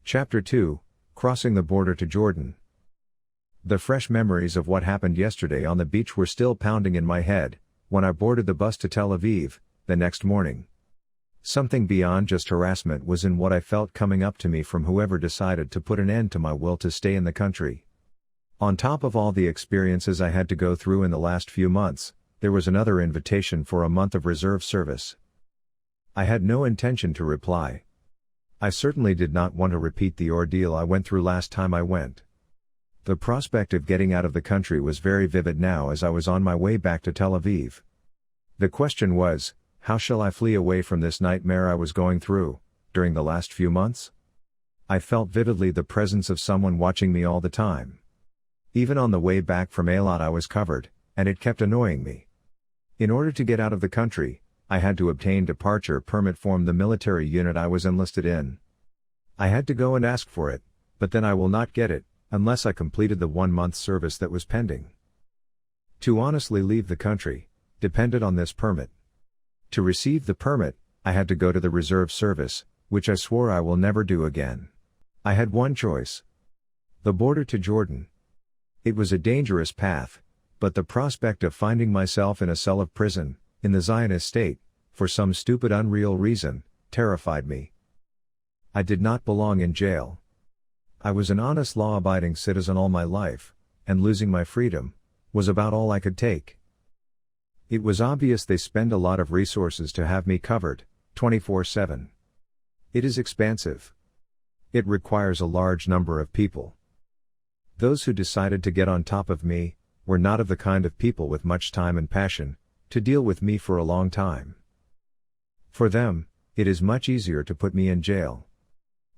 Chapter 2, Crossing the Border to Jordan. The fresh memories of what happened yesterday on the beach were still pounding in my head, when I boarded the bus to Tel Aviv, the next morning. Something beyond just harassment was in what I felt coming up to me from whoever decided to put an end to my will to stay in the country. On top of all the experiences I had to go through in the last few months, there was another invitation for a month of reserve service. I had no intention to reply. I certainly did not want to repeat the ordeal I went through last time I went. The prospect of getting out of the country was very vivid now as I was on my way back to Tel Aviv. The question was, how shall I flee away from this nightmare I was going through, during the last few months? I felt vividly the presence of someone watching me all the time. Even on the way back from Eilat I was covered, and it kept annoying me. In order to get out of the country, I had to obtain departure permit from the military unit I was enlisted in. I had to go and ask for it, but then I will not get it, unless I completed the 1-month service that was pending. To honestly leave the country, depended on this permit. To receive the permit, I had to go to the reserve service, which I swore I will never do again. I had one choice. The border to Jordan. It was a dangerous path, but the prospect of finding myself in a cell of prison, in the Zionist state, for some stupid unreal reason, terrified me. I did not belong in jail. I was an honest law-abiding citizen all my life, and losing my freedom was about all I could take. It was obvious they spend a lot of resources to have me covered, 24/7. It is expansive. It requires a large number of people. Those who decided to get on top of me were not of the kind of people with much time and passion to deal with me for a long time. For them, it is much easier to put me in jail.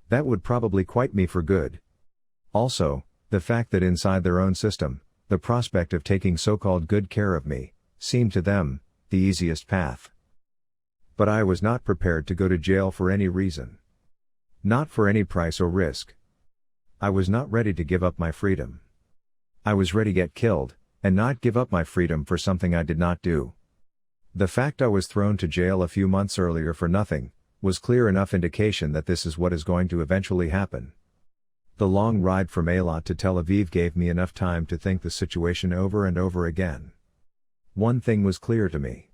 That would probably quite me for good. Also, the fact that inside their own system, the prospect of taking so-called good care of me, seemed to them, the easiest path. But I was not prepared to go to jail for any reason. Not for any price or risk. I was not ready to give up my freedom. I was ready to get killed, and not give up my freedom for something I did not do. The fact I was thrown to jail a few months earlier for nothing, was clear enough indication that this is what is going to eventually happen. The long ride from Eilat to Tel Aviv gave me enough time to think the situation over and over again. One thing was clear to me.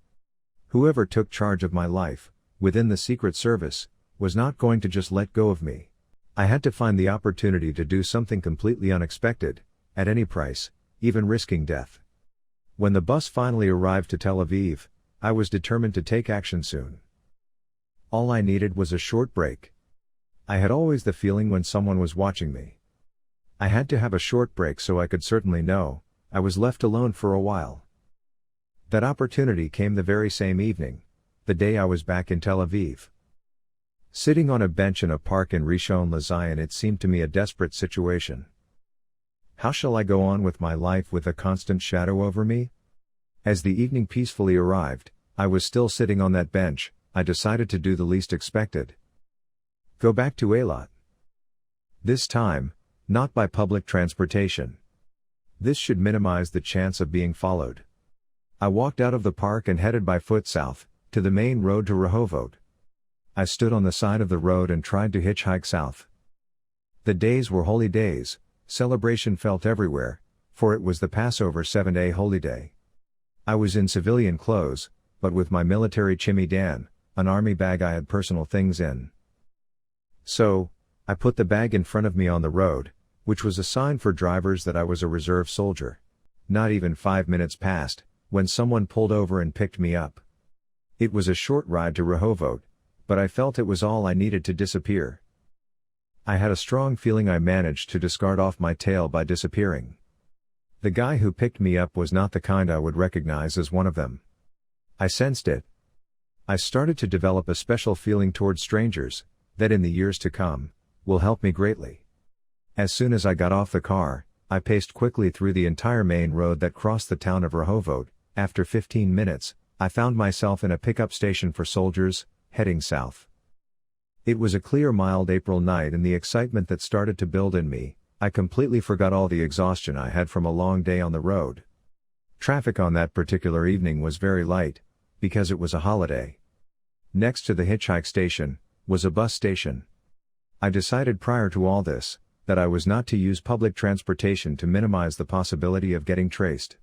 Whoever took charge of my life, within the Secret Service, was not going to just let go of me. I had to find the opportunity to do something completely unexpected, at any price, even risking death. When the bus finally arrived to Tel Aviv, I was determined to take action soon. All I needed was a short break. I had always the feeling when someone was watching me. I had to have a short break so I could certainly know I was left alone for a while. That opportunity came the very same evening, the day I was back in Tel Aviv. Sitting on a bench in a park in Rishon LeZion, it seemed to me a desperate situation. How shall I go on with my life with a constant shadow over me? As the evening peacefully arrived, I was still sitting on that bench. I decided to do the least expected. Go back to Eilat. This time, not by public transportation. This should minimize the chance of being followed. I walked out of the park and headed by foot south, to the main road to Rehovot. I stood on the side of the road and tried to hitchhike south. The days were holy days, celebration felt everywhere, for it was the Passover 7-day holy day. I was in civilian clothes, but with my military chimidan, an army bag I had personal things in. So, I put the bag in front of me on the road, which was a sign for drivers that I was a reserve soldier. Not even 5 minutes passed, when someone pulled over and picked me up. It was a short ride to Rehovot, but I felt it was all I needed to disappear. I had a strong feeling I managed to discard off my tail by disappearing. The guy who picked me up was not the kind I would recognize as one of them. I sensed it. I started to develop a special feeling towards strangers, that in the years to come, will help me greatly. As soon as I got off the car, I paced quickly through the entire main road that crossed the town of Rehovot. After 15 minutes, I found myself in a pickup station for soldiers, heading south. It was a clear, mild April night, and the excitement that started to build in me, I completely forgot all the exhaustion I had from a long day on the road. Traffic on that particular evening was very light, because it was a holiday. Next to the hitchhike station, was a bus station. I decided prior to all this, that I was not to use public transportation to minimize the possibility of getting traced.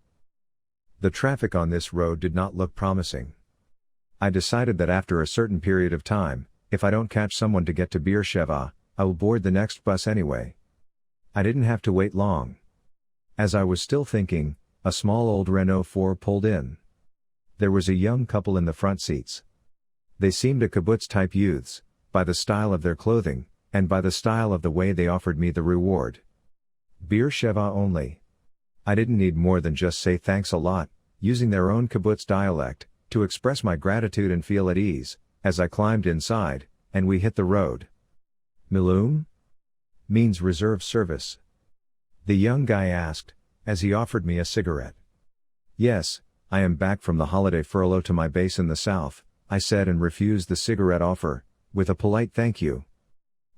The traffic on this road did not look promising. I decided that after a certain period of time, if I don't catch someone to get to Beersheba, I will board the next bus anyway. I didn't have to wait long. As I was still thinking, a small old Renault 4 pulled in. There was a young couple in the front seats. They seemed a kibbutz-type youths, by the style of their clothing, and by the style of the way they offered me the reward. Beersheba only. I didn't need more than just say thanks a lot, using their own kibbutz dialect, to express my gratitude and feel at ease, as I climbed inside, and we hit the road. Milum? Means reserve service. The young guy asked, as he offered me a cigarette. Yes, I am back from the holiday furlough to my base in the south, I said, and refused the cigarette offer, with a polite thank you.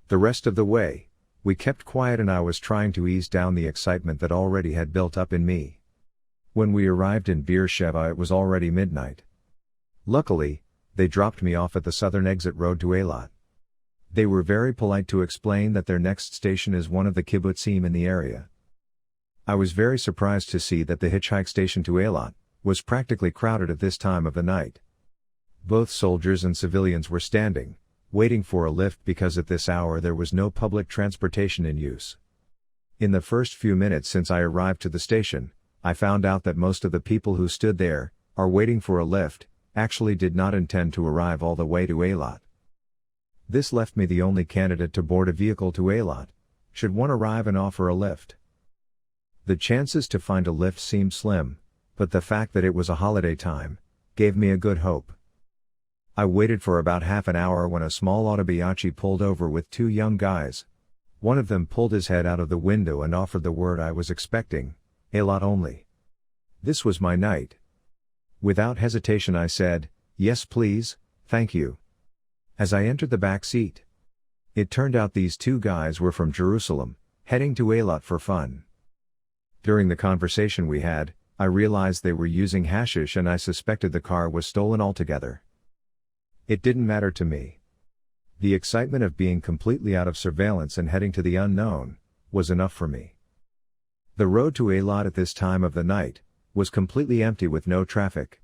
The rest of the way, we kept quiet and I was trying to ease down the excitement that already had built up in me. When we arrived in Beersheba it was already midnight. Luckily, they dropped me off at the southern exit road to Eilat. They were very polite to explain that their next station is one of the kibbutzim in the area. I was very surprised to see that the hitchhike station to Eilat was practically crowded at this time of the night. Both soldiers and civilians were standing, waiting for a lift because at this hour there was no public transportation in use. In the first few minutes since I arrived to the station, I found out that most of the people who stood there, are waiting for a lift, actually did not intend to arrive all the way to Eilat. This left me the only candidate to board a vehicle to Eilat, should one arrive and offer a lift. The chances to find a lift seemed slim, but the fact that it was a holiday time, gave me a good hope. I waited for about half an hour when a small autobiachi pulled over with two young guys. One of them pulled his head out of the window and offered the word I was expecting, Eilat only. This was my night. Without hesitation I said, yes please, thank you. As I entered the back seat. It turned out these two guys were from Jerusalem, heading to Eilat for fun. During the conversation we had, I realized they were using hashish and I suspected the car was stolen altogether. It didn't matter to me. The excitement of being completely out of surveillance and heading to the unknown, was enough for me. The road to Eilat at this time of the night, was completely empty with no traffic.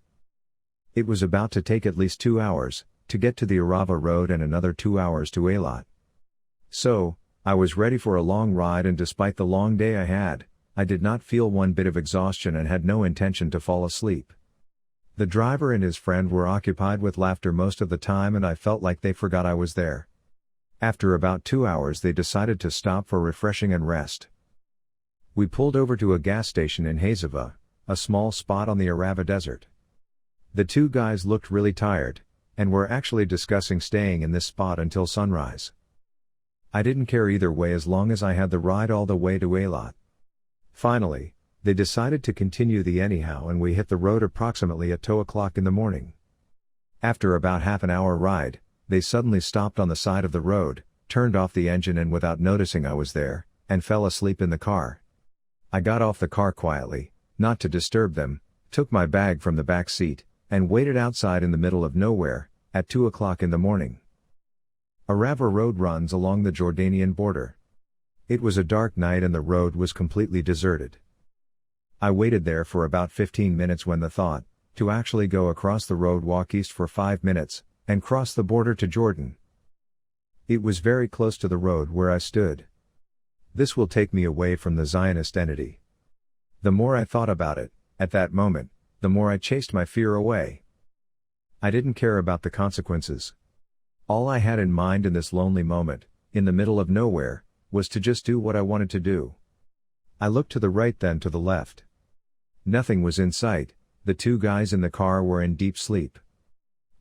It was about to take at least 2 hours, to get to the Arava road and another 2 hours to Eilat. So, I was ready for a long ride and despite the long day I had, I did not feel one bit of exhaustion and had no intention to fall asleep. The driver and his friend were occupied with laughter most of the time and I felt like they forgot I was there. After about 2 hours they decided to stop for refreshing and rest. We pulled over to a gas station in Hazava, a small spot on the Arava desert. The two guys looked really tired, and were actually discussing staying in this spot until sunrise. I didn't care either way as long as I had the ride all the way to Eilat. Finally, they decided to continue the anyhow and we hit the road approximately at 2 o'clock in the morning. After about half an hour ride, they suddenly stopped on the side of the road, turned off the engine and without noticing I was there, and fell asleep in the car. I got off the car quietly, not to disturb them, took my bag from the back seat, and waited outside in the middle of nowhere, at 2 o'clock in the morning. Arava road runs along the Jordanian border. It was a dark night and the road was completely deserted. I waited there for about 15 minutes when the thought, to actually go across the road walk east for 5 minutes, and cross the border to Jordan. It was very close to the road where I stood. This will take me away from the Zionist entity. The more I thought about it, at that moment, the more I chased my fear away. I didn't care about the consequences. All I had in mind in this lonely moment, in the middle of nowhere, was to just do what I wanted to do. I looked to the right then to the left. Nothing was in sight, the two guys in the car were in deep sleep.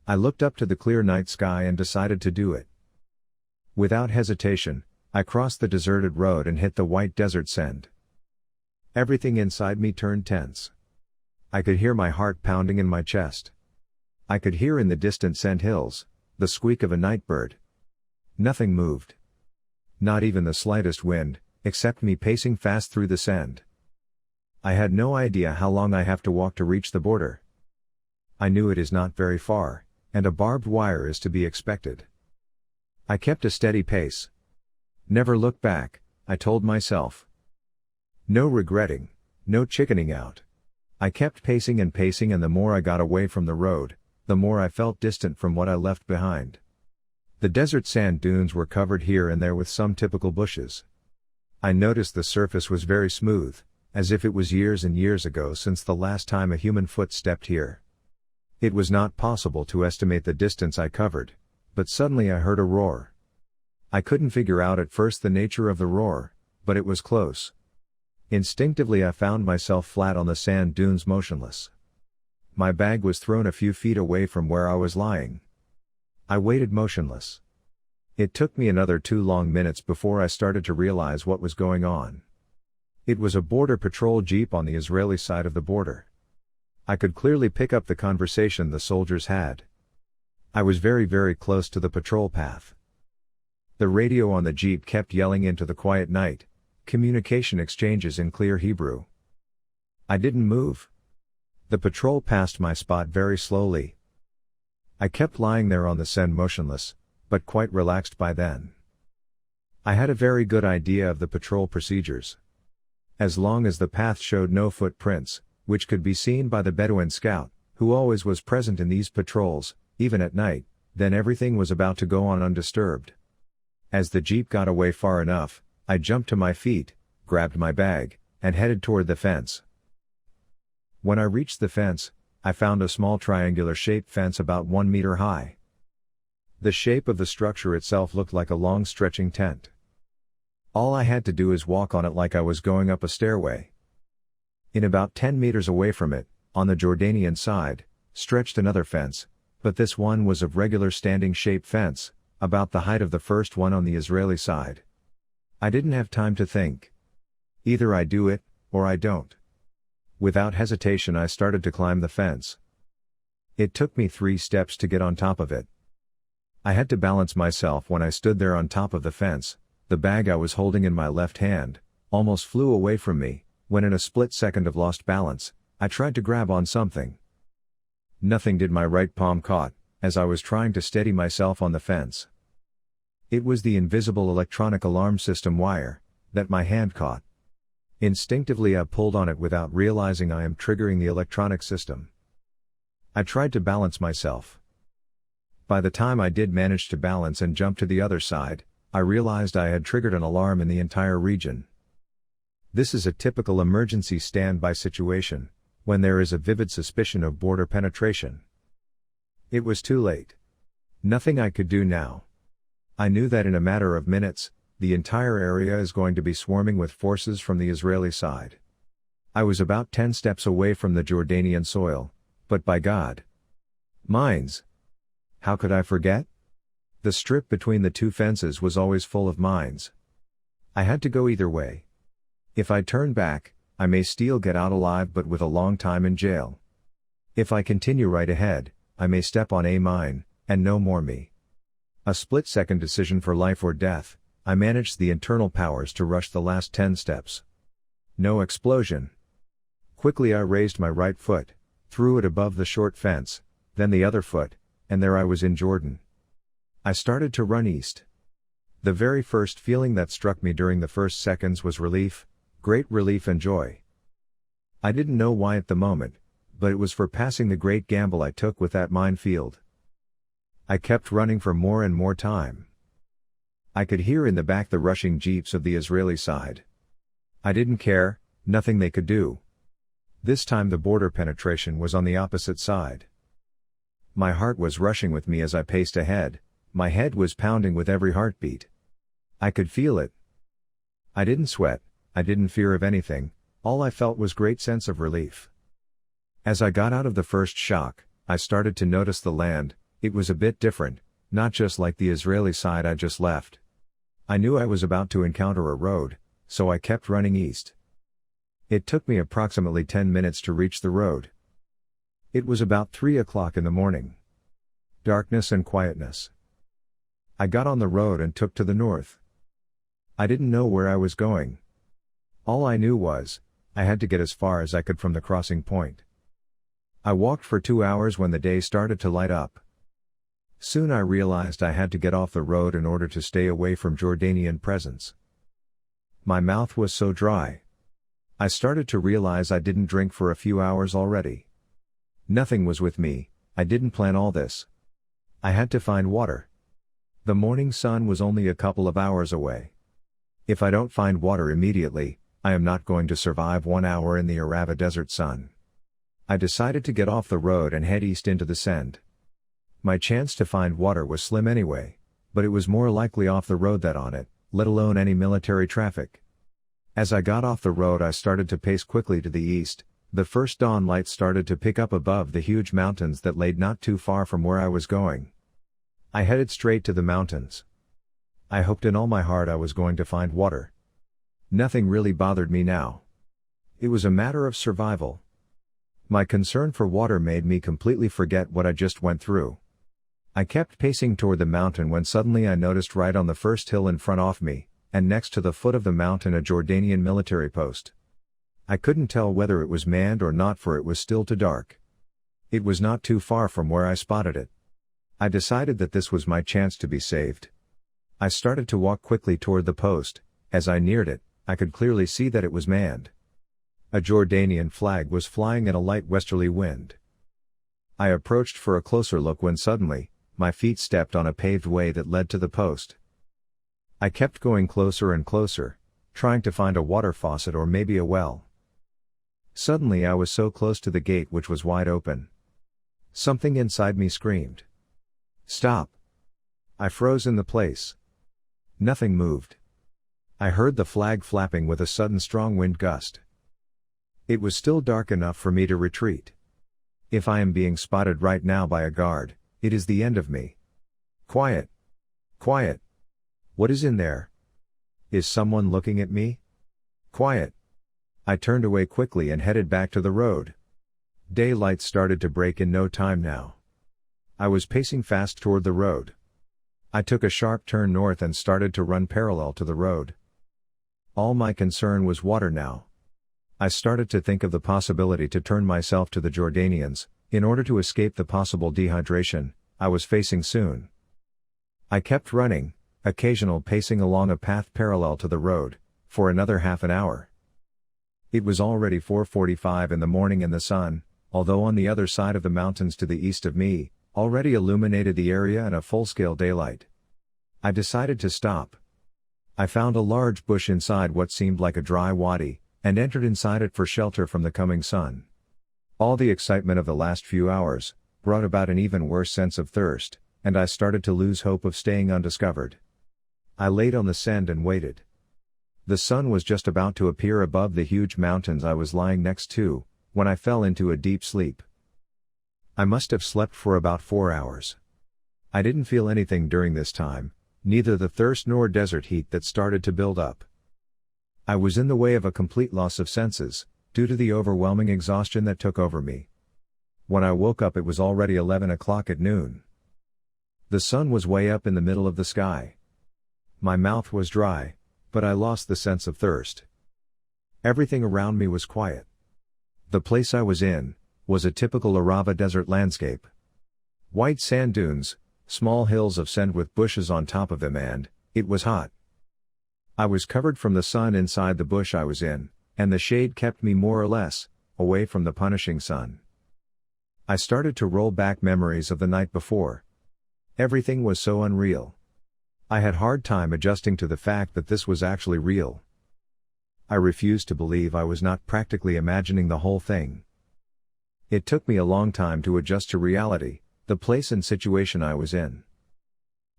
I looked up to the clear night sky and decided to do it. Without hesitation, I crossed the deserted road and hit the white desert sand. Everything inside me turned tense. I could hear my heart pounding in my chest. I could hear in the distant sand hills, the squeak of a night bird. Nothing moved. Not even the slightest wind, except me pacing fast through the sand. I had no idea how long I have to walk to reach the border. I knew it is not very far, and a barbed wire is to be expected. I kept a steady pace. Never look back, I told myself. No regretting, no chickening out. I kept pacing, and the more I got away from the road, the more I felt distant from what I left behind. The desert sand dunes were covered here and there with some typical bushes. I noticed the surface was very smooth, as if it was years and years ago since the last time a human foot stepped here. It was not possible to estimate the distance I covered, but suddenly I heard a roar. I couldn't figure out at first the nature of the roar, but it was close. Instinctively I found myself flat on the sand dunes, motionless. My bag was thrown a few feet away from where I was lying. I waited motionless. It took me another 2 long minutes before I started to realize what was going on. It was a border patrol jeep on the Israeli side of the border. I could clearly pick up the conversation the soldiers had. I was very, very close to the patrol path. The radio on the jeep kept yelling into the quiet night, communication exchanges in clear Hebrew. I didn't move. The patrol passed my spot very slowly. I kept lying there on the sand, motionless, but quite relaxed by then. I had a very good idea of the patrol procedures. As long as the path showed no footprints, which could be seen by the Bedouin scout, who always was present in these patrols, even at night, then everything was about to go on undisturbed. As the jeep got away far enough, I jumped to my feet, grabbed my bag, and headed toward the fence. When I reached the fence, I found a small triangular-shaped fence about 1 meter high. The shape of the structure itself looked like a long stretching tent. All I had to do is walk on it like I was going up a stairway. In about 10 meters away from it, on the Jordanian side, stretched another fence, but this one was of regular standing-shaped fence, about the height of the first one on the Israeli side. I didn't have time to think. Either I do it, or I don't. Without hesitation I started to climb the fence. It took me 3 steps to get on top of it. I had to balance myself when I stood there on top of the fence. The bag I was holding in my left hand almost flew away from me, when in a split second of lost balance, I tried to grab on something. Nothing did. My right palm caught, as I was trying to steady myself on the fence. It was the invisible electronic alarm system wire that my hand caught. Instinctively I pulled on it without realizing I am triggering the electronic system. I tried to balance myself. By the time I did manage to balance and jump to the other side, I realized I had triggered an alarm in the entire region. This is a typical emergency standby situation, when there is a vivid suspicion of border penetration. It was too late. Nothing I could do now. I knew that in a matter of minutes, the entire area is going to be swarming with forces from the Israeli side. I was about 10 steps away from the Jordanian soil, but by God! Mines! How could I forget? The strip between the 2 fences was always full of mines. I had to go either way. If I turn back, I may still get out alive, but with a long time in jail. If I continue right ahead, I may step on a mine, and no more me. A split-second decision for life or death. I managed the internal powers to rush the last 10 steps. No explosion. Quickly I raised my right foot, threw it above the short fence, then the other foot, and there I was in Jordan. I started to run east. The very first feeling that struck me during the first seconds was relief, great relief and joy. I didn't know why at the moment, but it was for passing the great gamble I took with that minefield. I kept running for more and more time. I could hear in the back the rushing jeeps of the Israeli side. I didn't care, nothing they could do. This time the border penetration was on the opposite side. My heart was rushing with me as I paced ahead, my head was pounding with every heartbeat. I could feel it. I didn't sweat, I didn't fear of anything, all I felt was great sense of relief. As I got out of the first shock, I started to notice the land. It was a bit different, not just like the Israeli side I just left. I knew I was about to encounter a road, so I kept running east. It took me approximately 10 minutes to reach the road. It was about 3 o'clock in the morning. Darkness and quietness. I got on the road and took to the north. I didn't know where I was going. All I knew was, I had to get as far as I could from the crossing point. I walked for 2 hours when the day started to light up. Soon I realized I had to get off the road in order to stay away from Jordanian presence. My mouth was so dry. I started to realize I didn't drink for a few hours already. Nothing was with me, I didn't plan all this. I had to find water. The morning sun was only a couple of hours away. If I don't find water immediately, I am not going to survive 1 hour in the Arava desert sun. I decided to get off the road and head east into the send. My chance to find water was slim anyway, but it was more likely off the road than on it, let alone any military traffic. As I got off the road, I started to pace quickly to the east. The first dawn light started to pick up above the huge mountains that laid not too far from where I was going. I headed straight to the mountains. I hoped in all my heart I was going to find water. Nothing really bothered me now. It was a matter of survival. My concern for water made me completely forget what I just went through. I kept pacing toward the mountain when suddenly I noticed right on the first hill in front of me, and next to the foot of the mountain, a Jordanian military post. I couldn't tell whether it was manned or not, for it was still too dark. It was not too far from where I spotted it. I decided that this was my chance to be saved. I started to walk quickly toward the post. As I neared it, I could clearly see that it was manned. A Jordanian flag was flying in a light westerly wind. I approached for a closer look when suddenly, my feet stepped on a paved way that led to the post. I kept going closer and closer, trying to find a water faucet or maybe a well. Suddenly I was so close to the gate, which was wide open. Something inside me screamed, "Stop!" I froze in the place. Nothing moved. I heard the flag flapping with a sudden strong wind gust. It was still dark enough for me to retreat. If I am being spotted right now by a guard, it is the end of me. Quiet! Quiet! What is in there? Is someone looking at me? Quiet! I turned away quickly and headed back to the road. Daylight started to break in no time now. I was pacing fast toward the road. I took a sharp turn north and started to run parallel to the road. All my concern was water now. I started to think of the possibility to turn myself to the Jordanians, in order to escape the possible dehydration I was facing soon. I kept running, occasional pacing along a path parallel to the road, for another half an hour. It was already 4:45 in the morning, and the sun, although on the other side of the mountains to the east of me, already illuminated the area in a full-scale daylight. I decided to stop. I found a large bush inside what seemed like a dry wadi, and entered inside it for shelter from the coming sun. All the excitement of the last few hours brought about an even worse sense of thirst, and I started to lose hope of staying undiscovered. I laid on the sand and waited. The sun was just about to appear above the huge mountains I was lying next to, when I fell into a deep sleep. I must have slept for about 4 hours. I didn't feel anything during this time, neither the thirst nor desert heat that started to build up. I was in the way of a complete loss of senses, due to the overwhelming exhaustion that took over me. When I woke up, it was already 11 o'clock at noon. The sun was way up in the middle of the sky. My mouth was dry, but I lost the sense of thirst. Everything around me was quiet. The place I was in was a typical Arava desert landscape. White sand dunes, small hills of sand with bushes on top of them, and it was hot. I was covered from the sun inside the bush I was in, and the shade kept me more or less away from the punishing sun. I started to roll back memories of the night before. Everything was so unreal. I had hard time adjusting to the fact that this was actually real. I refused to believe I was not practically imagining the whole thing. It took me a long time to adjust to reality, the place and situation I was in.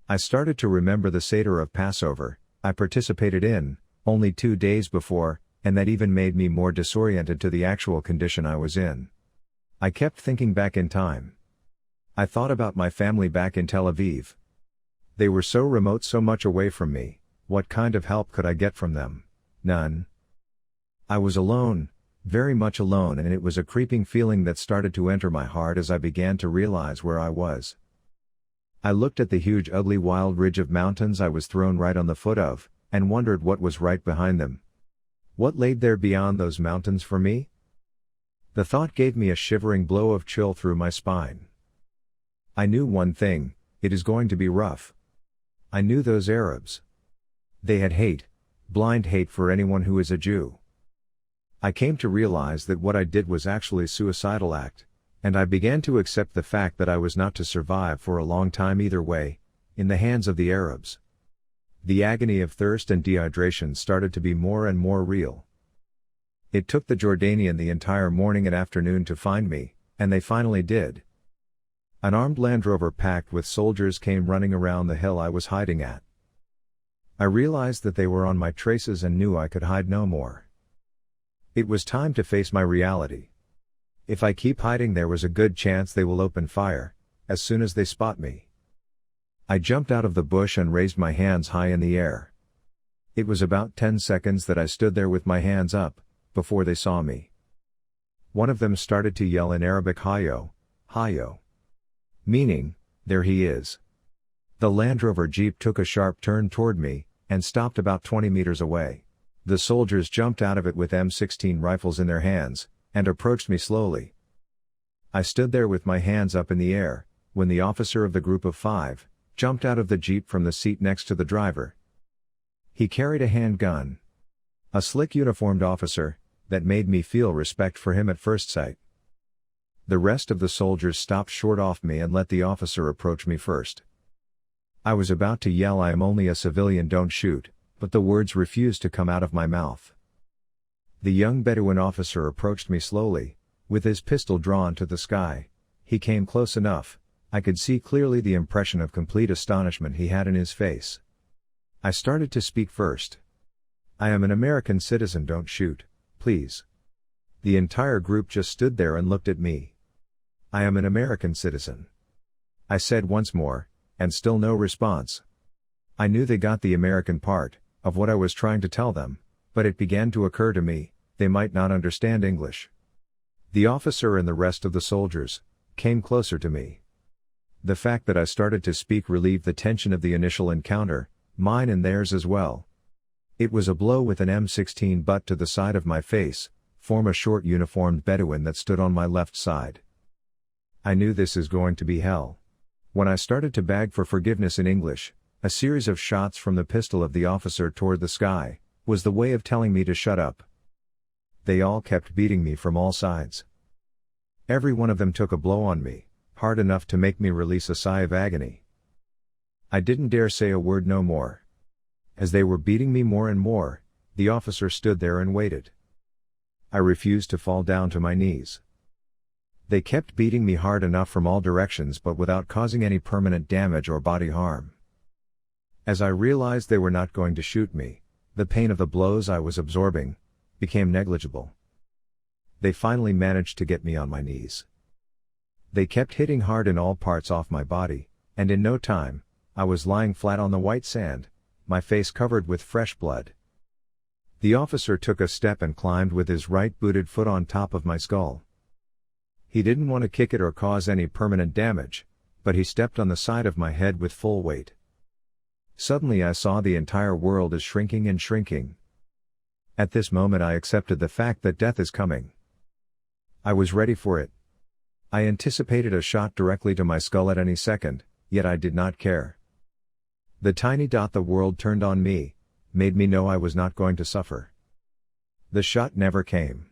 I started to remember the Seder of Passover I participated in only 2 days before, and that even made me more disoriented to the actual condition I was in. I kept thinking back in time. I thought about my family back in Tel Aviv. They were so remote, so much away from me. What kind of help could I get from them? None. I was alone, very much alone, and it was a creeping feeling that started to enter my heart as I began to realize where I was. I looked at the huge, ugly, wild ridge of mountains I was thrown right on the foot of, and wondered what was right behind them. What laid there beyond those mountains for me? The thought gave me a shivering blow of chill through my spine. I knew one thing: it is going to be rough. I knew those Arabs. They had hate, blind hate for anyone who is a Jew. I came to realize that what I did was actually a suicidal act, and I began to accept the fact that I was not to survive for a long time either way, in the hands of the Arabs. The agony of thirst and dehydration started to be more and more real. It took the Jordanian the entire morning and afternoon to find me, and they finally did. An armed Land Rover packed with soldiers came running around the hill I was hiding at. I realized that they were on my traces and knew I could hide no more. It was time to face my reality. If I keep hiding, there was a good chance they will open fire, as soon as they spot me. I jumped out of the bush and raised my hands high in the air. It was about 10 seconds that I stood there with my hands up, before they saw me. One of them started to yell in Arabic, "Hayo, hayo," meaning, "There he is." The Land Rover Jeep took a sharp turn toward me, and stopped about 20 meters away. The soldiers jumped out of it with M16 rifles in their hands, and approached me slowly. I stood there with my hands up in the air, when the officer of the group of 5, jumped out of the Jeep from the seat next to the driver. He carried a handgun. A slick uniformed officer, that made me feel respect for him at first sight. The rest of the soldiers stopped short of me and let the officer approach me first. I was about to yell, "I am only a civilian, don't shoot," but the words refused to come out of my mouth. The young Bedouin officer approached me slowly, with his pistol drawn to the sky. He came close enough, I could see clearly the impression of complete astonishment he had in his face. I started to speak first. "I am an American citizen, don't shoot, please." The entire group just stood there and looked at me. "I am an American citizen," I said once more, and still no response. I knew they got the American part of what I was trying to tell them, but it began to occur to me, they might not understand English. The officer and the rest of the soldiers came closer to me. The fact that I started to speak relieved the tension of the initial encounter, mine and theirs as well. It was a blow with an M16 butt to the side of my face, from a short uniformed Bedouin that stood on my left side. I knew this is going to be hell. When I started to beg for forgiveness in English, a series of shots from the pistol of the officer toward the sky was the way of telling me to shut up. They all kept beating me from all sides. Every one of them took a blow on me, hard enough to make me release a sigh of agony. I didn't dare say a word no more. As they were beating me more and more, the officer stood there and waited. I refused to fall down to my knees. They kept beating me hard enough from all directions but without causing any permanent damage or body harm. As I realized they were not going to shoot me, the pain of the blows I was absorbing became negligible. They finally managed to get me on my knees. They kept hitting hard in all parts off my body, and in no time, I was lying flat on the white sand, my face covered with fresh blood. The officer took a step and climbed with his right booted foot on top of my skull. He didn't want to kick it or cause any permanent damage, but he stepped on the side of my head with full weight. Suddenly I saw the entire world is shrinking and shrinking. At this moment I accepted the fact that death is coming. I was ready for it. I anticipated a shot directly to my skull at any second, yet I did not care. The tiny dot the world turned on me made me know I was not going to suffer. The shot never came.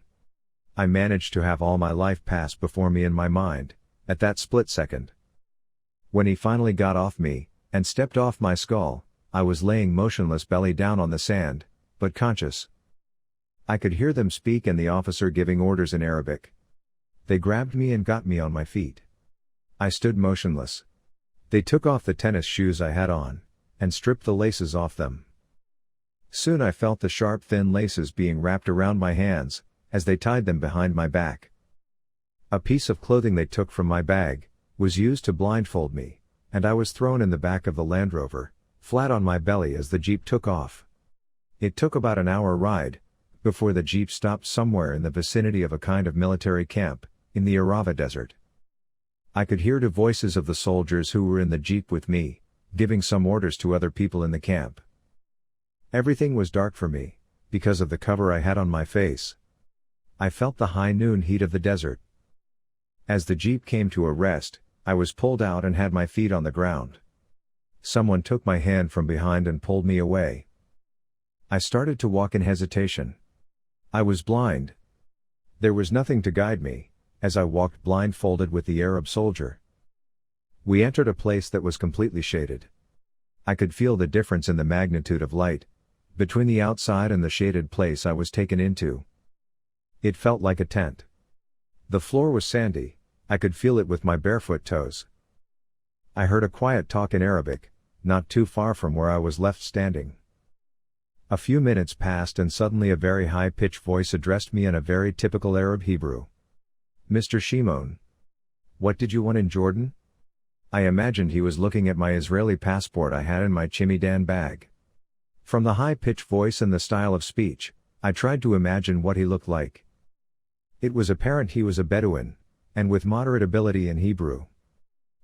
I managed to have all my life pass before me in my mind, at that split second. When he finally got off me, and stepped off my skull, I was laying motionless belly down on the sand, but conscious. I could hear them speak and the officer giving orders in Arabic. They grabbed me and got me on my feet. I stood motionless. They took off the tennis shoes I had on, and stripped the laces off them. Soon I felt the sharp thin laces being wrapped around my hands, as they tied them behind my back. A piece of clothing they took from my bag was used to blindfold me, and I was thrown in the back of the Land Rover, flat on my belly as the Jeep took off. It took about an hour ride, before the Jeep stopped somewhere in the vicinity of a kind of military camp, in the Arava desert. I could hear the voices of the soldiers who were in the Jeep with me, giving some orders to other people in the camp. Everything was dark for me, because of the cover I had on my face. I felt the high noon heat of the desert. As the Jeep came to a rest, I was pulled out and had my feet on the ground. Someone took my hand from behind and pulled me away. I started to walk in hesitation. I was blind. There was nothing to guide me, as I walked blindfolded with the Arab soldier. We entered a place that was completely shaded. I could feel the difference in the magnitude of light between the outside and the shaded place I was taken into. It felt like a tent. The floor was sandy. I could feel it with my barefoot toes. I heard a quiet talk in Arabic, not too far from where I was left standing. A few minutes passed and suddenly a very high-pitched voice addressed me in a very typical Arab Hebrew. "Mr. Shimon. What did you want in Jordan?" I imagined he was looking at my Israeli passport I had in my chimidan bag. From the high-pitched voice and the style of speech, I tried to imagine what he looked like. It was apparent he was a Bedouin, and with moderate ability in Hebrew.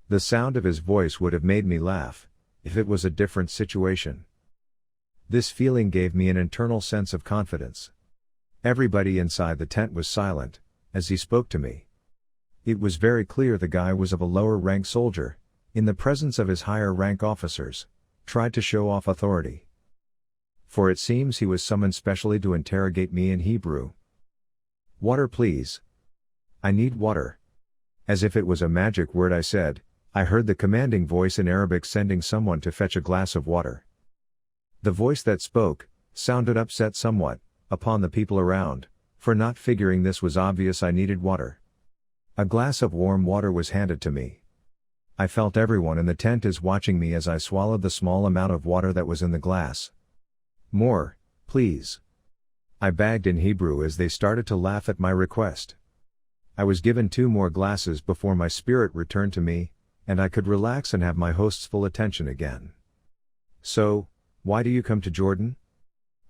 The sound of his voice would have made me laugh, if it was a different situation. This feeling gave me an internal sense of confidence. Everybody inside the tent was silent, as he spoke to me. It was very clear the guy was of a lower rank soldier, in the presence of his higher rank officers, tried to show off authority. For it seems he was summoned specially to interrogate me in Hebrew. "Water please. I need water." As if it was a magic word I said, I heard the commanding voice in Arabic sending someone to fetch a glass of water. The voice that spoke sounded upset somewhat upon the people around, for not figuring this was obvious I needed water. A glass of warm water was handed to me. I felt everyone in the tent is watching me as I swallowed the small amount of water that was in the glass. "More, please." I begged in Hebrew as they started to laugh at my request. I was given 2 more glasses before my spirit returned to me, and I could relax and have my host's full attention again. "So, why do you come to Jordan?"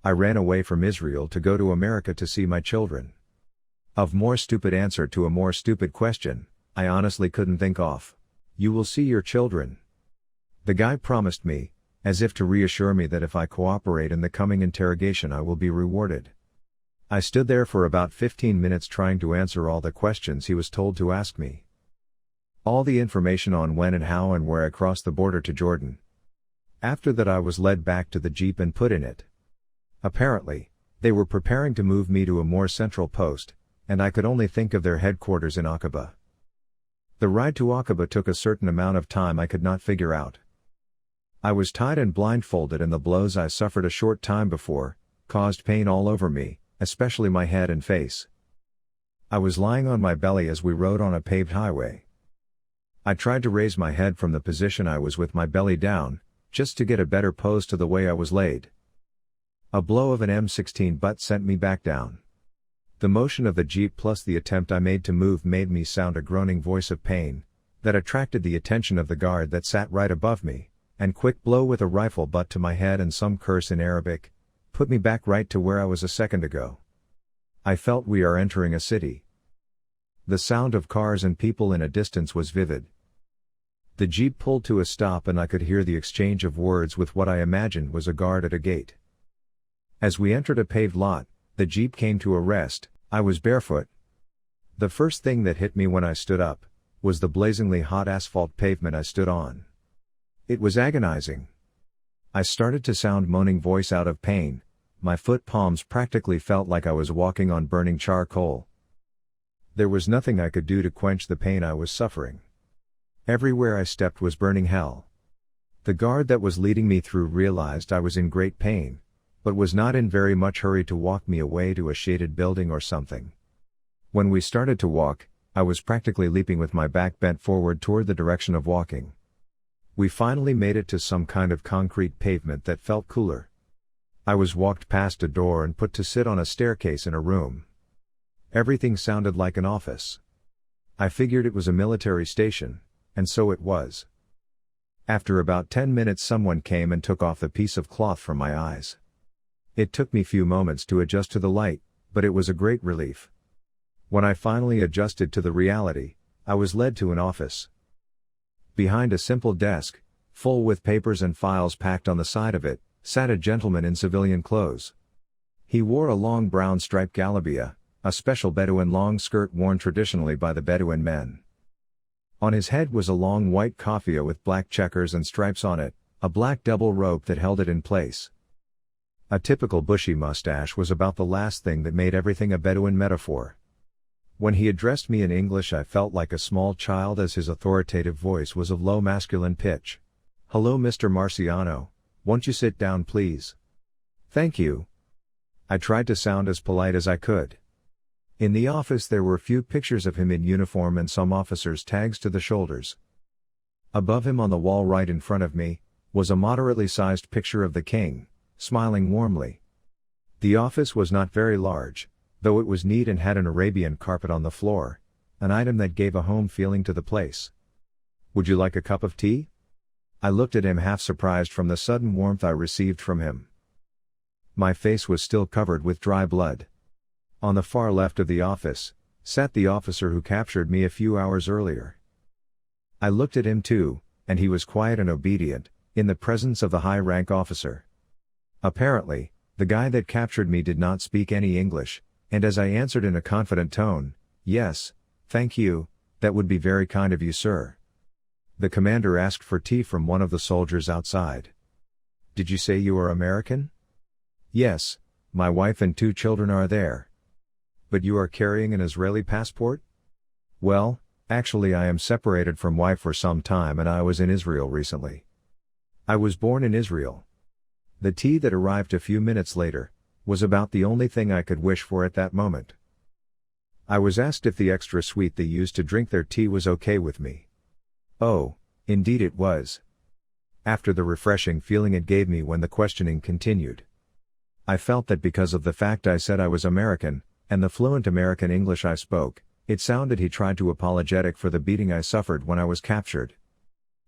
"I ran away from Israel to go to America to see my children." Of more stupid answer to a more stupid question, I honestly couldn't think of. "You will see your children." The guy promised me, as if to reassure me that if I cooperate in the coming interrogation I will be rewarded. I stood there for about 15 minutes trying to answer all the questions he was told to ask me. All the information on when and how and where I crossed the border to Jordan. After that I was led back to the jeep and put in it. Apparently, they were preparing to move me to a more central post, and I could only think of their headquarters in Aqaba. The ride to Aqaba took a certain amount of time I could not figure out. I was tied and blindfolded and the blows I suffered a short time before caused pain all over me, especially my head and face. I was lying on my belly as we rode on a paved highway. I tried to raise my head from the position I was with my belly down, just to get a better pose to the way I was laid. A blow of an M16 butt sent me back down. The motion of the jeep plus the attempt I made to move made me sound a groaning voice of pain, that attracted the attention of the guard that sat right above me, and quick blow with a rifle butt to my head and some curse in Arabic, put me back right to where I was a second ago. I felt we are entering a city. The sound of cars and people in a distance was vivid. The jeep pulled to a stop and I could hear the exchange of words with what I imagined was a guard at a gate. As we entered a paved lot, the jeep came to a rest. I was barefoot. The first thing that hit me when I stood up was the blazingly hot asphalt pavement I stood on. It was agonizing. I started to sound moaning voice out of pain. My foot palms practically felt like I was walking on burning charcoal. There was nothing I could do to quench the pain I was suffering. Everywhere I stepped was burning hell. The guard that was leading me through realized I was in great pain, but was not in very much hurry to walk me away to a shaded building or something. When we started to walk, I was practically leaping with my back bent forward toward the direction of walking. We finally made it to some kind of concrete pavement that felt cooler. I was walked past a door and put to sit on a staircase in a room. Everything sounded like an office. I figured it was a military station, and so it was. After about 10 minutes someone came and took off the piece of cloth from my eyes. It took me few moments to adjust to the light, but it was a great relief. When I finally adjusted to the reality, I was led to an office. Behind a simple desk, full with papers and files packed on the side of it, sat a gentleman in civilian clothes. He wore a long brown striped galabeah, a special Bedouin long skirt worn traditionally by the Bedouin men. On his head was a long white keffiyeh with black checkers and stripes on it, a black double rope that held it in place. A typical bushy mustache was about the last thing that made everything a Bedouin metaphor. When he addressed me in English, I felt like a small child, as his authoritative voice was of low masculine pitch. "Hello, Mr. Marciano, won't you sit down, please?" "Thank you." I tried to sound as polite as I could. In the office there were few pictures of him in uniform and some officers' tags to the shoulders. Above him on the wall right in front of me, was a moderately sized picture of the king, smiling warmly. The office was not very large, though it was neat and had an Arabian carpet on the floor, an item that gave a home feeling to the place. "Would you like a cup of tea?" I looked at him, half surprised from the sudden warmth I received from him. My face was still covered with dry blood. On the far left of the office, sat the officer who captured me a few hours earlier. I looked at him too, and he was quiet and obedient, in the presence of the high-rank officer. Apparently, the guy that captured me did not speak any English, and as I answered in a confident tone, "Yes, thank you, that would be very kind of you, sir." The commander asked for tea from one of the soldiers outside. "Did you say you are American?" "Yes, my wife and 2 children are there." "But you are carrying an Israeli passport?" "Well, actually I am separated from wife for some time and I was in Israel recently. I was born in Israel." The tea that arrived a few minutes later was about the only thing I could wish for at that moment. I was asked if the extra sweet they used to drink their tea was okay with me. Oh, indeed it was. After the refreshing feeling it gave me when the questioning continued, I felt that because of the fact I said I was American, and the fluent American English I spoke, it sounded he tried to apologetic for the beating I suffered when I was captured.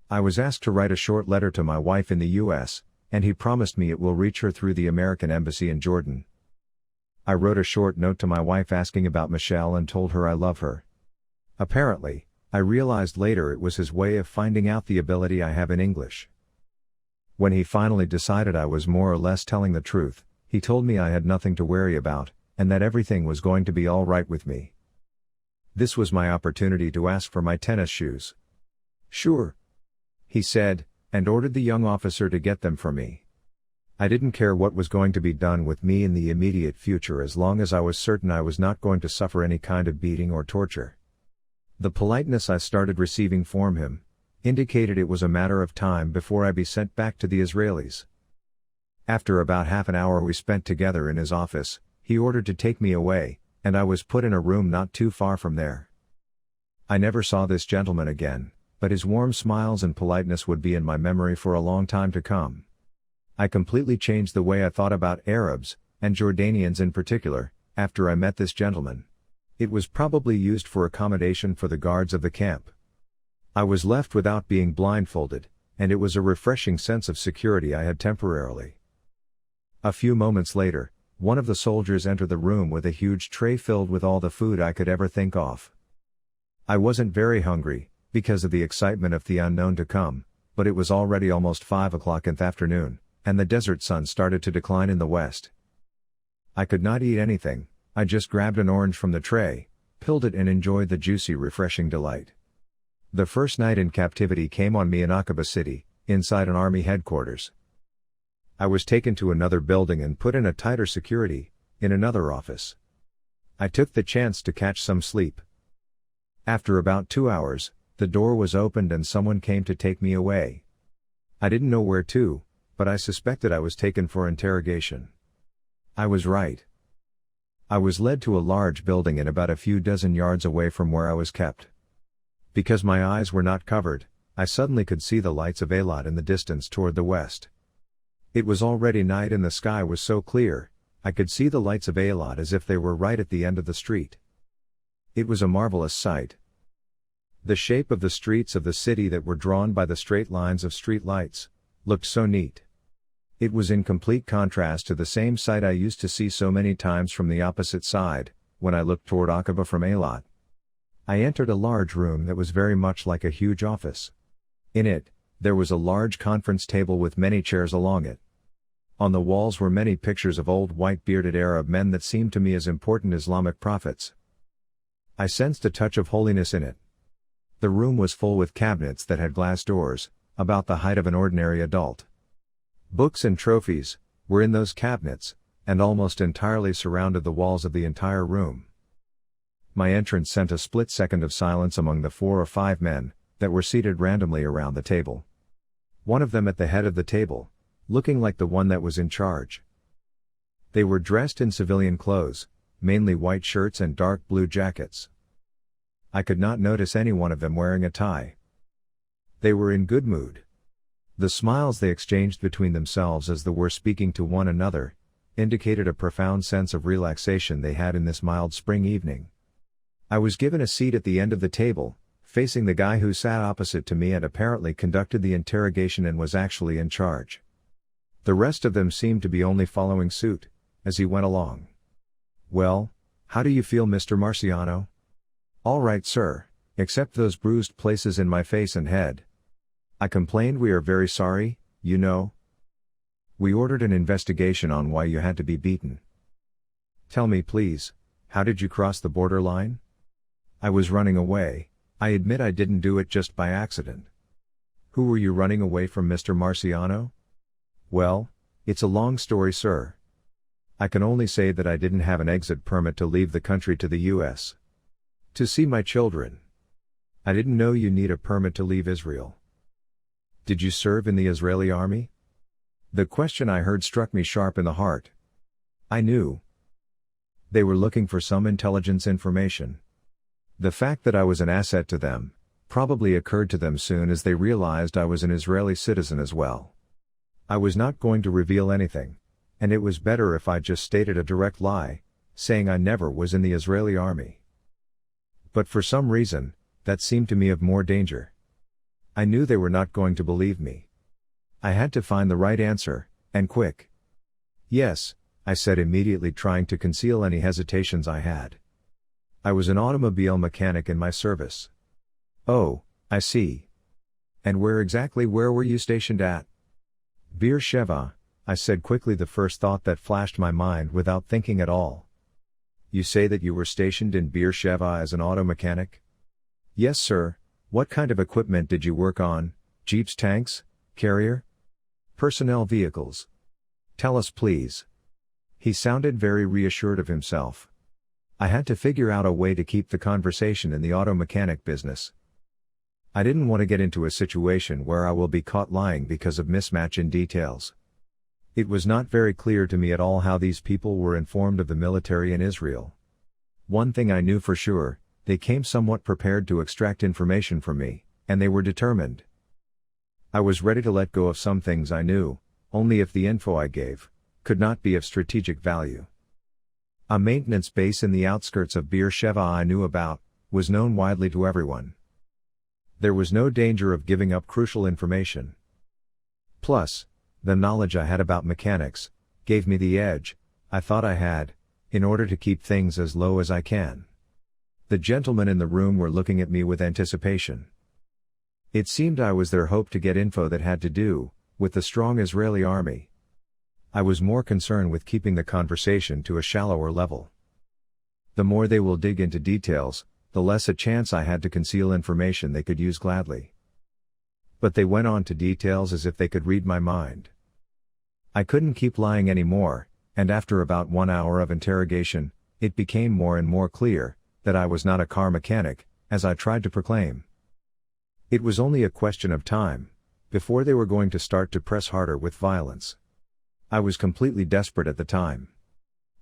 I was asked to write a short letter to my wife in the U.S., and he promised me it will reach her through the American embassy in Jordan. I wrote a short note to my wife asking about Michelle and told her I love her. Apparently, I realized later it was his way of finding out the ability I have in English. When he finally decided I was more or less telling the truth, he told me I had nothing to worry about, and that everything was going to be all right with me. This was my opportunity to ask for my tennis shoes. "Sure," he said, and ordered the young officer to get them for me. I didn't care what was going to be done with me in the immediate future as long as I was certain I was not going to suffer any kind of beating or torture. The politeness I started receiving from him indicated it was a matter of time before I'd be sent back to the Israelis. After about half an hour we spent together in his office, he ordered to take me away, and I was put in a room not too far from there. I never saw this gentleman again, but his warm smiles and politeness would be in my memory for a long time to come. I completely changed the way I thought about Arabs, and Jordanians in particular, after I met this gentleman. It was probably used for accommodation for the guards of the camp. I was left without being blindfolded, and it was a refreshing sense of security I had temporarily. A few moments later, one of the soldiers entered the room with a huge tray filled with all the food I could ever think of. I wasn't very hungry, because of the excitement of the unknown to come, but it was already almost 5 o'clock in the afternoon, and the desert sun started to decline in the west. I could not eat anything. I just grabbed an orange from the tray, peeled it and enjoyed the juicy refreshing delight. The first night in captivity came on me in Aqaba City, inside an army headquarters. I was taken to another building and put in a tighter security, in another office. I took the chance to catch some sleep. After about 2 hours, the door was opened and someone came to take me away. I didn't know where to, but I suspected I was taken for interrogation. I was right. I was led to a large building and about a few dozen yards away from where I was kept. Because my eyes were not covered, I suddenly could see the lights of Eilat in the distance toward the west. It was already night and the sky was so clear, I could see the lights of Eilat as if they were right at the end of the street. It was a marvelous sight. The shape of the streets of the city that were drawn by the straight lines of street lights looked so neat. It was in complete contrast to the same sight I used to see so many times from the opposite side, when I looked toward Aqaba from Eilat. I entered a large room that was very much like a huge office. In it, there was a large conference table with many chairs along it. On the walls were many pictures of old white-bearded Arab men that seemed to me as important Islamic prophets. I sensed a touch of holiness in it. The room was full with cabinets that had glass doors, about the height of an ordinary adult. Books and trophies were in those cabinets, and almost entirely surrounded the walls of the entire room. My entrance sent a split second of silence among the 4 or 5 men that were seated randomly around the table. One of them at the head of the table, looking like the one that was in charge. They were dressed in civilian clothes, mainly white shirts and dark blue jackets. I could not notice any one of them wearing a tie. They were in good mood. The smiles they exchanged between themselves as they were speaking to one another indicated a profound sense of relaxation they had in this mild spring evening. I was given a seat at the end of the table, facing the guy who sat opposite to me and apparently conducted the interrogation and was actually in charge. The rest of them seemed to be only following suit as he went along. "Well, how do you feel, Mr. Marciano?" "All right, sir, except those bruised places in my face and head. I complained. We are very sorry, you know. We ordered an investigation on why you had to be beaten." "Tell me please, how did you cross the border line?" "I was running away. I admit I didn't do it just by accident." "Who were you running away from, Mr. Marciano?" "Well, it's a long story, sir. I can only say that I didn't have an exit permit to leave the country to the U.S. to see my children." "I didn't know you need a permit to leave Israel." "Did you serve in the Israeli army?" The question I heard struck me sharp in the heart. I knew. They were looking for some intelligence information. The fact that I was an asset to them probably occurred to them soon as they realized I was an Israeli citizen as well. I was not going to reveal anything, and it was better if I just stated a direct lie, saying I never was in the Israeli army. But for some reason, that seemed to me of more danger. I knew they were not going to believe me. I had to find the right answer, and quick. "Yes," I said immediately, trying to conceal any hesitations I had. "I was an automobile mechanic in my service." "Oh, I see. And where were you stationed at?" "Beersheba," I said quickly, the first thought that flashed my mind without thinking at all. "You say that you were stationed in Beersheba as an auto mechanic?" "Yes, sir. What kind of equipment did you work on? Jeeps, tanks, carrier? Personnel vehicles? Tell us please." He sounded very reassured of himself. I had to figure out a way to keep the conversation in the auto mechanic business. I didn't want to get into a situation where I will be caught lying because of mismatch in details. It was not very clear to me at all how these people were informed of the military in Israel. One thing I knew for sure, they came somewhat prepared to extract information from me, and they were determined. I was ready to let go of some things I knew, only if the info I gave could not be of strategic value. A maintenance base in the outskirts of Beersheba I knew about, was known widely to everyone. There was no danger of giving up crucial information. Plus, the knowledge I had about mechanics gave me the edge I thought I had, in order to keep things as low as I can. The gentlemen in the room were looking at me with anticipation. It seemed I was their hope to get info that had to do with the strong Israeli army. I was more concerned with keeping the conversation to a shallower level. The more they will dig into details, the less a chance I had to conceal information they could use gladly. But they went on to details as if they could read my mind. I couldn't keep lying anymore, and after about 1 hour of interrogation, it became more and more clear that I was not a car mechanic, as I tried to proclaim. It was only a question of time before they were going to start to press harder with violence. I was completely desperate at the time.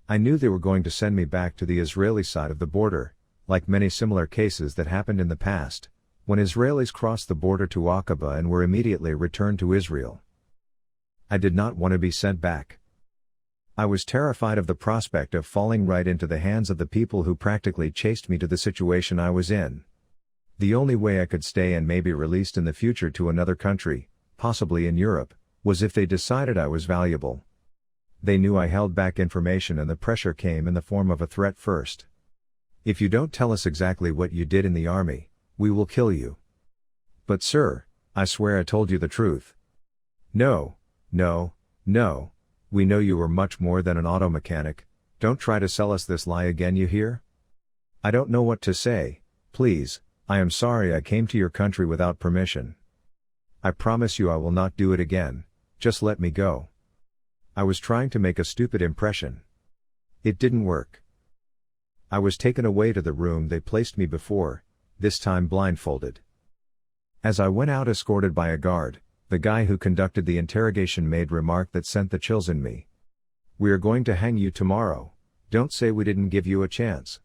I knew they were going to send me back to the Israeli side of the border, like many similar cases that happened in the past, when Israelis crossed the border to Aqaba and were immediately returned to Israel. I did not want to be sent back. I was terrified of the prospect of falling right into the hands of the people who practically chased me to the situation I was in. The only way I could stay and maybe released in the future to another country, possibly in Europe, was if they decided I was valuable. They knew I held back information, and the pressure came in the form of a threat first. "If you don't tell us exactly what you did in the army, we will kill you." "But sir, I swear I told you the truth." No, we know you were much more than an auto mechanic. Don't try to sell us this lie again, you hear?" "I don't know what to say, please," I am sorry I came to your country without permission. I promise you I will not do it again, just let me go. I was trying to make a stupid impression. It didn't work. I was taken away to the room they placed me before, this time blindfolded. As I went out escorted by a guard, the guy who conducted the interrogation made remark that sent the chills in me. "We are going to hang you tomorrow, don't say we didn't give you a chance."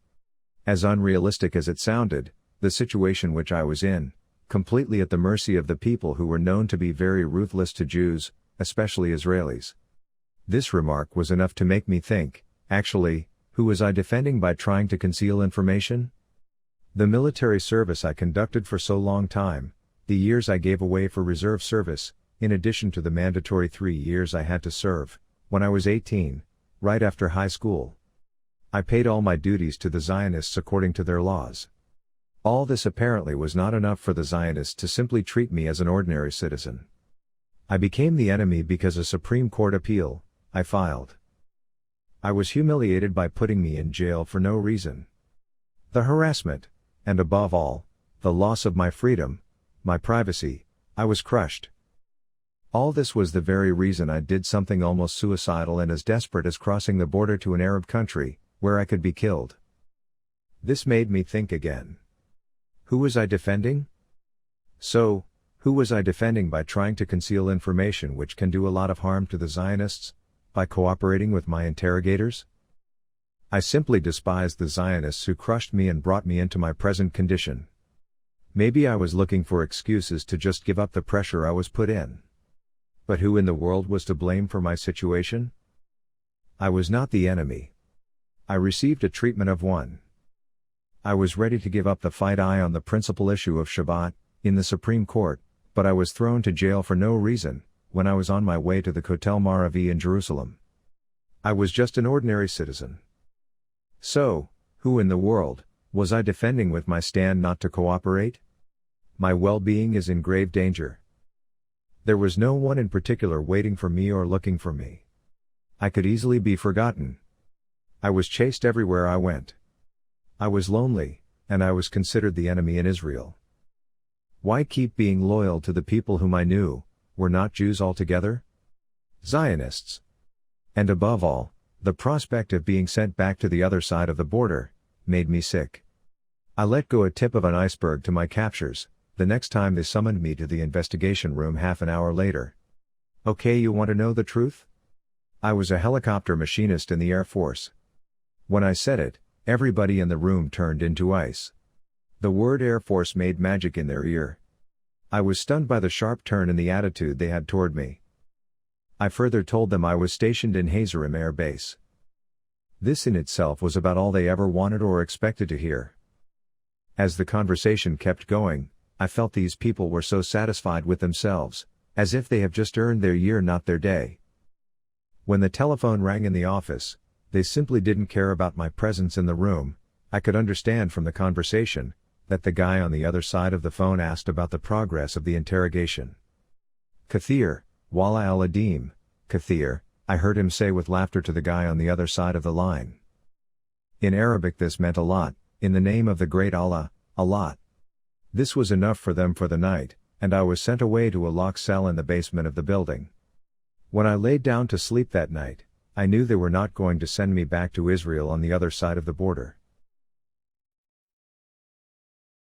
As unrealistic as it sounded, the situation which I was in, completely at the mercy of the people who were known to be very ruthless to Jews, especially Israelis. This remark was enough to make me think, actually, who was I defending by trying to conceal information? The military service I conducted for so long time, the years I gave away for reserve service, in addition to the mandatory 3 years I had to serve, when I was 18, right after high school. I paid all my duties to the Zionists according to their laws. All this apparently was not enough for the Zionists to simply treat me as an ordinary citizen. I became the enemy because a Supreme Court appeal I filed. I was humiliated by putting me in jail for no reason. The harassment, and above all, the loss of my freedom, my privacy, I was crushed. All this was the very reason I did something almost suicidal and as desperate as crossing the border to an Arab country, where I could be killed. This made me think again. Who was I defending? So, who was I defending by trying to conceal information which can do a lot of harm to the Zionists, by cooperating with my interrogators? I simply despised the Zionists who crushed me and brought me into my present condition. Maybe I was looking for excuses to just give up the pressure I was put in. But who in the world was to blame for my situation? I was not the enemy. I received a treatment of one. I was ready to give up the fight on the principal issue of Shabbat, in the Supreme Court, but I was thrown to jail for no reason, when I was on my way to the Kotel Maravi in Jerusalem. I was just an ordinary citizen. So, who in the world was I defending with my stand not to cooperate? My well-being is in grave danger. There was no one in particular waiting for me or looking for me. I could easily be forgotten. I was chased everywhere I went. I was lonely, and I was considered the enemy in Israel. Why keep being loyal to the people whom I knew were not Jews altogether? Zionists. And above all, the prospect of being sent back to the other side of the border made me sick. I let go a tip of an iceberg to my captors, the next time they summoned me to the investigation room half an hour later. Okay, you want to know the truth? I was a helicopter machinist in the Air Force. When I said it, everybody in the room turned into ice. The word Air Force made magic in their ear. I was stunned by the sharp turn in the attitude they had toward me. I further told them I was stationed in Hazerim Air Base. This in itself was about all they ever wanted or expected to hear. As the conversation kept going, I felt these people were so satisfied with themselves, as if they have just earned their year not their day. When the telephone rang in the office, they simply didn't care about my presence in the room. I could understand from the conversation that the guy on the other side of the phone asked about the progress of the interrogation. Kathir, Wala al-Adim, Kathir, I heard him say with laughter to the guy on the other side of the line. In Arabic this meant a lot, in the name of the great Allah, a lot. This was enough for them for the night, and I was sent away to a locked cell in the basement of the building. When I laid down to sleep that night, I knew they were not going to send me back to Israel on the other side of the border.